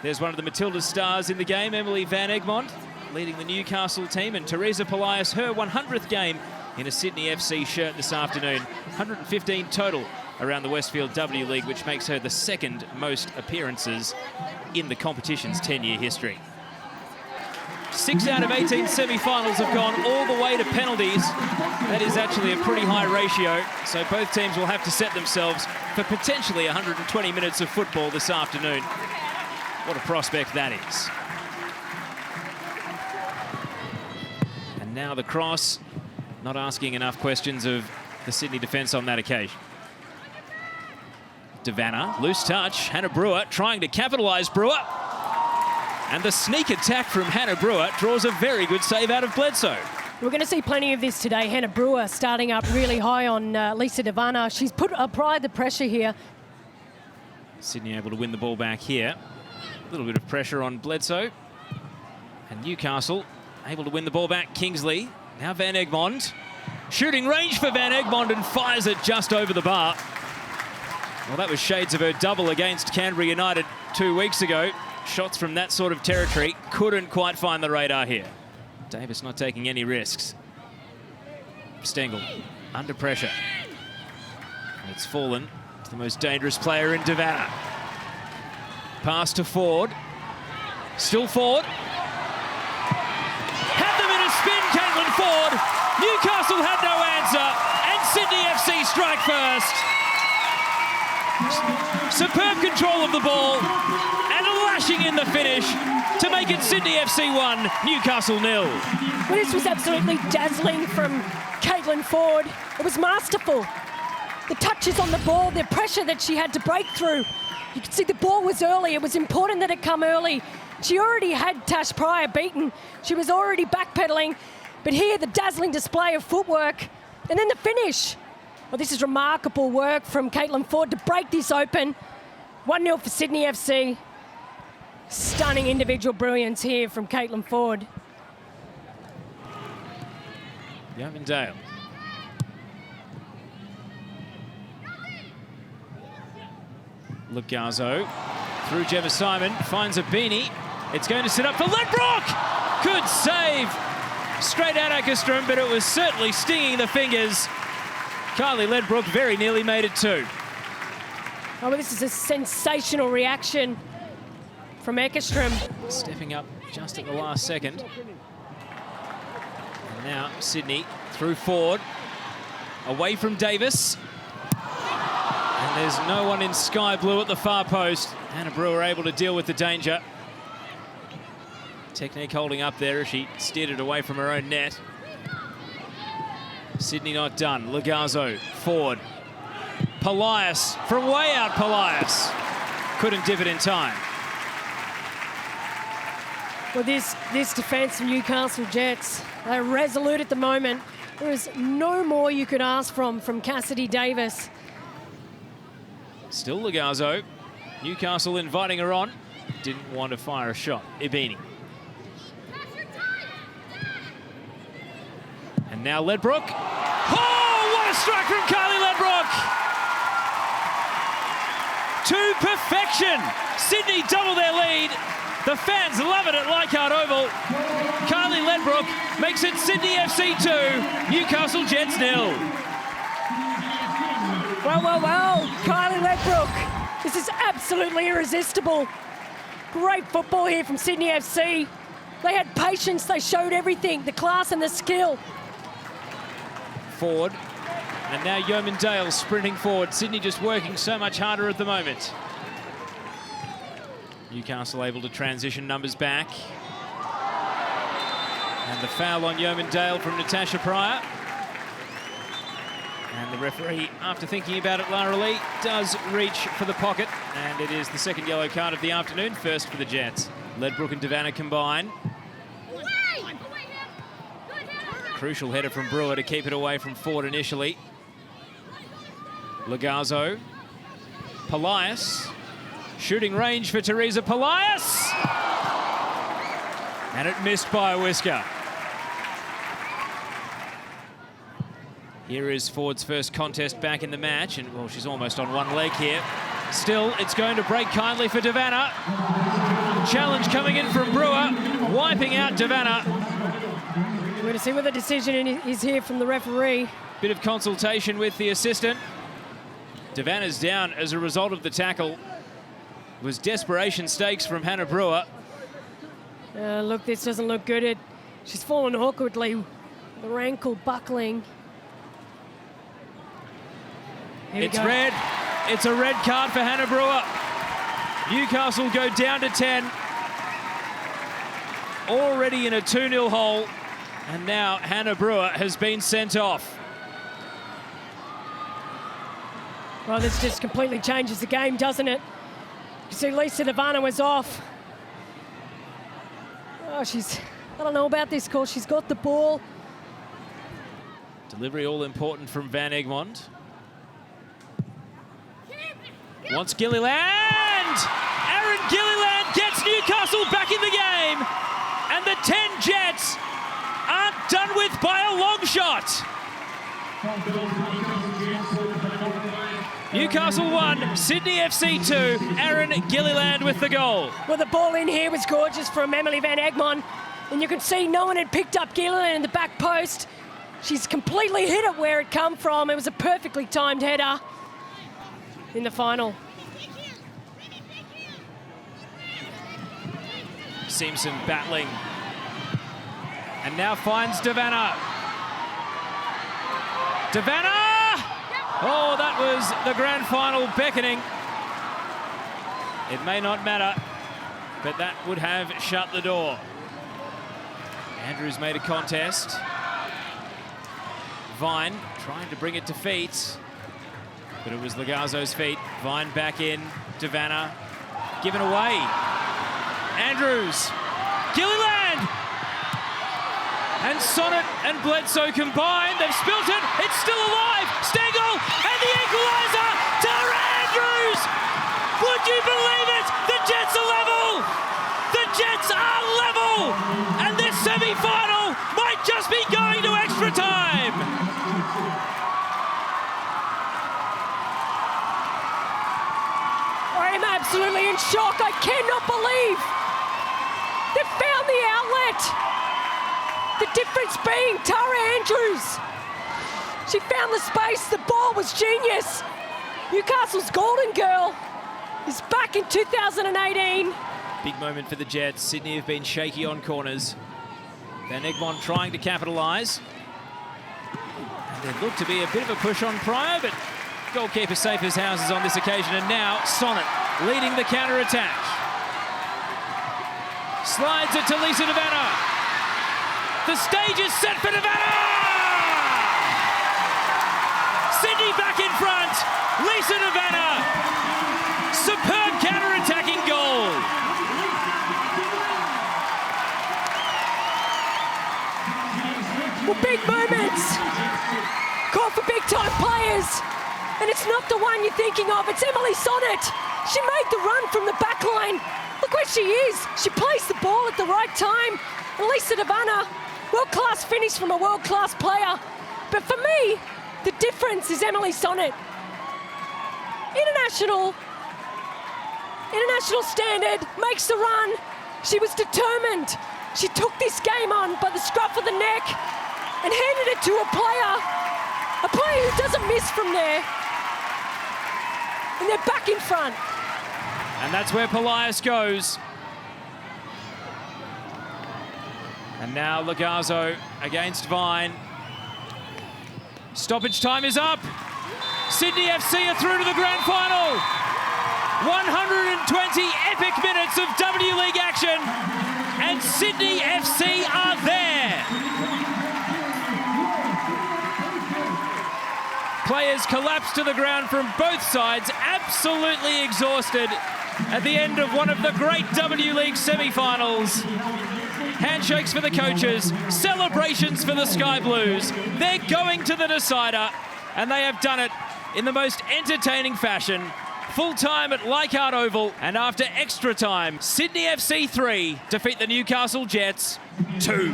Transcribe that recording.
There's one of the Matilda stars in the game, Emily Van Egmond, leading the Newcastle team, and Teresa Polias, her 100th game in a Sydney FC shirt this afternoon. 115 total around the Westfield W League, which makes her the second most appearances in the competition's 10-year history. 6 out of 18 semi-finals have gone all the way to penalties. That is actually a pretty high ratio, so both teams will have to set themselves for potentially 120 minutes of football this afternoon. What a prospect that is. And now the cross, not asking enough questions of the Sydney defence on that occasion. Devanna, loose touch, Hannah Brewer trying to capitalise. Brewer. And the sneak attack from Hannah Brewer draws a very good save out of Bledsoe. We're going to see plenty of this today. Hannah Brewer starting up really high on Lisa Devanna. She's applied the pressure here. Sydney able to win the ball back here. A little bit of pressure on Bledsoe. And Newcastle able to win the ball back. Kingsley, now Van Egmond. Shooting range for Van Egmond and fires it just over the bar. Well, that was shades of her double against Canberra United 2 weeks ago. Shots from that sort of territory couldn't quite find the radar here. Davis not taking any risks. Stengel under pressure. And it's fallen to the most dangerous player in Devanna. Pass to Ford. Still Ford. Had them in a spin, Caitlin Ford. Newcastle had no answer, and Sydney FC strike first. Superb control of the ball, and a lashing in the finish to make it Sydney FC 1, Newcastle 0. Well, this was absolutely dazzling from Caitlin Ford. It was masterful. The touches on the ball, the pressure that she had to break through. You could see the ball was early. It was important that it come early. She already had Tash Pryor beaten. She was already backpedaling. But here, the dazzling display of footwork. And then the finish. Well, this is remarkable work from Caitlin Ford to break this open. 1-0 for Sydney FC. Stunning individual brilliance here from Caitlin Ford. Yavindale. Lugazzo through Gemma Simon, finds a beanie. It's going to sit up for Ledbrook! Good save! Straight out Ackerstrom, but it was certainly stinging the fingers. Kylie Ledbrook very nearly made it too. Oh, well, this is a sensational reaction from Eckerstrom. Stepping up just at the last second. And now Sydney through Ford. Away from Davis. And there's no one in sky blue at the far post. Hannah Brewer able to deal with the danger. Technique holding up there as she steered it away from her own net. Sydney not done. Lugazzo, Ford. Polias from way out. Polias couldn't dip it in time. Well, this defence from Newcastle Jets, they're resolute at the moment. There is no more you could ask from Cassidy Davis. Still Lugazzo. Newcastle inviting her on. Didn't want to fire a shot. Ibini. And now Ledbrook. Oh, what a strike from Kylie Ledbrook! To perfection. Sydney double their lead. The fans love it at Leichhardt Oval. Kylie Ledbrook makes it Sydney FC 2, Newcastle Jets 0. Well, Kylie Ledbrook. This is absolutely irresistible. Great football here from Sydney FC. They had patience, they showed everything, the class and the skill. Ford, and now Yeoman Dale sprinting forward. Sydney just working so much harder at the moment. Newcastle able to transition numbers back. And the foul on Yeoman Dale from Natasha Pryor. And the referee, after thinking about it, Lara Lee, does reach for the pocket. And it is the second yellow card of the afternoon, first for the Jets. Ledbrook and Devanna combine. Crucial header from Brewer to keep it away from Ford initially. Lugazzo. Polias. Shooting range for Teresa Polias. And it missed by a whisker. Here is Ford's first contest back in the match, and well, she's almost on one leg here. Still, it's going to break kindly for Devanna. Challenge coming in from Brewer, wiping out Devanna. We're going to see what the decision is here from the referee. Bit of consultation with the assistant. Devanna's down as a result of the tackle. It was desperation stakes from Hannah Brewer. Look, this doesn't look good. She's fallen awkwardly. Her ankle buckling. It's red. It's a red card for Hannah Brewer. Newcastle go down to 10. Already in a 2-0 hole. And now Hannah Brewer has been sent off. Well, this just completely changes the game, doesn't it? You see, Lisa Devanna was off. Oh, I don't know about this call. She's got the ball. Delivery all important from Van Egmond. Wants Gilliland! Aaron Gilliland gets Newcastle back in the game. And the 10 Jets aren't done with by a long shot. Newcastle 1, Sydney FC 2. Aaron Gilliland with the goal. Well, the ball in here was gorgeous from Emily Van Egmond. And you can see no one had picked up Gilliland in the back post. She's completely hit it where it come from. It was a perfectly timed header in the final. Simpson battling. And now finds Devanna. Devanna! Oh, that was the grand final beckoning. It may not matter, but that would have shut the door. Andrews made a contest. Vine trying to bring it to feet, but it was Lagazzo's feet. Vine back in. Devanna given away. Andrews. Gilliland! And Sonnet and Bledsoe combined. They've spilt it. It's still alive. Stengel and the equaliser. Tara Andrews! Would you believe it? The Jets are level! The Jets are level! And this semi-final might just be going to extra time. I am absolutely in shock. I cannot believe they've found the outlet. The difference being Tara Andrews. She found the space. The ball was genius. Newcastle's golden girl is back in 2018. Big moment for the Jets. Sydney have been shaky on corners. Van Egmond trying to capitalise. And there looked to be a bit of a push on Pryor, but goalkeeper safe as houses on this occasion. And now Sonnet leading the counter-attack. Slides it to Lisa Devanna. The stage is set for Devanna! Sydney back in front. Lisa Devanna. Superb counter-attacking goal. Well, big moments. Call for big-time players. And it's not the one you're thinking of. It's Emily Sonnet. She made the run from the back line. Look where she is. She placed the ball at the right time. And Lisa Devanna, world-class finish from a world-class player. But for me, the difference is Emily Sonnet. International standard, makes the run. She was determined. She took this game on by the scruff of the neck and handed it to a player who doesn't miss from there. And they're back in front. And that's where Polias goes. And now Lagazzo against Vine. Stoppage time is up. Sydney FC are through to the grand final. 120 epic minutes of W League action. And Sydney FC are there. Players collapse to the ground from both sides, absolutely exhausted at the end of one of the great W League semi-finals. Handshakes for the coaches, celebrations for the Sky Blues. They're going to the decider, and they have done it in the most entertaining fashion. Full time at Leichhardt Oval, and after extra time, Sydney FC 3 defeat the Newcastle Jets 2.